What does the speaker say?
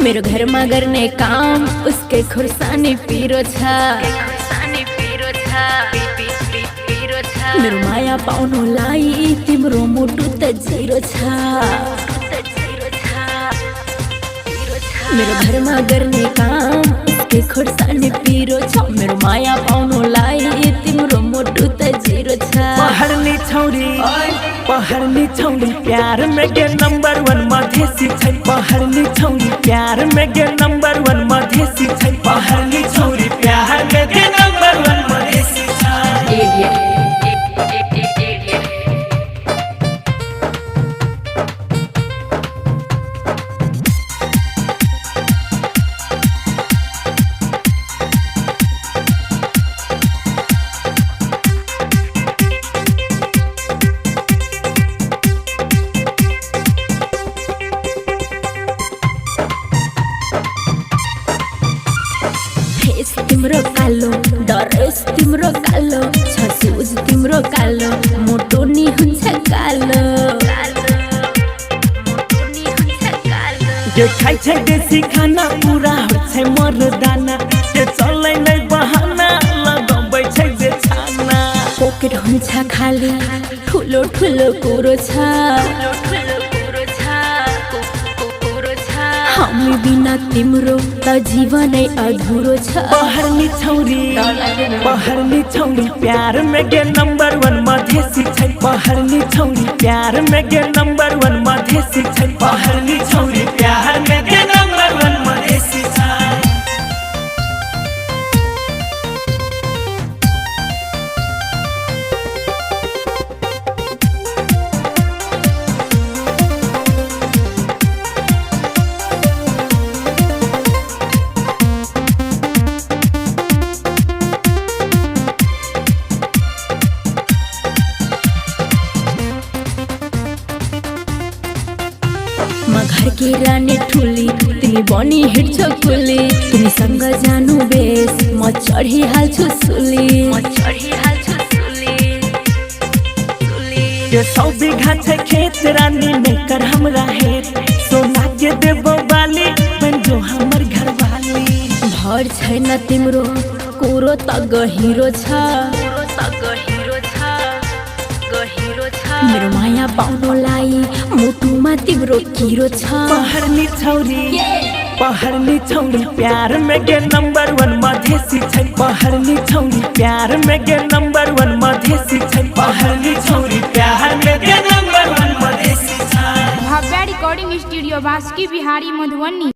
मेरो घर में गर्ने काम उसके खुर्सानी पिरो छ। मेरो माया पाउनुलाई तिम्रो मुटु त जिरो छ। मेरो घर में गर्ने काम उसके खुर्सानी पिरो छ। मेरो माया पाउनुलाई तिम्रो मुटु त जिरो छ। पहरनी छौरी प्यार में गे नंबर 1 मधेसी छै। पहरनी छौरी प्यार में गे नंबर 1 मधेसी छै। पहरनी छौरी प्यार में गे नंबर 1 मधेसी छै। तिम्रो कालो डरेस तिम्रो कालो छ। सुज तिम्रो कालो मोटो नि हुन्छ कालो। जे खाइ छै देसी खाना पूरा हुन्छ मर्दाना। जे चलै नै बहाना लगाबै छै जे छाना। पकेट हुन्छ खाली ठुलो ठुलो कुरो छ। हामी बिना तिम्रो त जीवनै अधुरो छ। पहरनी छौरी प्यार में गे नंबर 1 मधेसी छै। पहरनी छौरी प्यार में गे नंबर 1 मधेसी छै। पहरनी छौरी प्यार में गे नंबर 1 मधेसी छै। घर की रानी ठुली तिमी बनी हिँड्छौ कुली। तिमीसँग जानु बेस म चढिहाल्छु सुली। ये 100 बीघा छै खेत रानी मेकर हमरा हेत। सोना के देबो बाली बन जो हमर घरवाली। भर छैन तिम्रो कुरो त गहिरो छ। मेरो माया पाउनुलाई मुटुमा तिम्रो किरो छ। पहरनी छौरी प्यार में गे नंबर 1 मधेसी छै। पहरनी छौरी प्यार में गे नंबर 1 मधेसी छै। पहरनी छौरी प्यार में गे नंबर 1 मधेसी छै। Bhavya recording studio Baski Bihari Madhubani.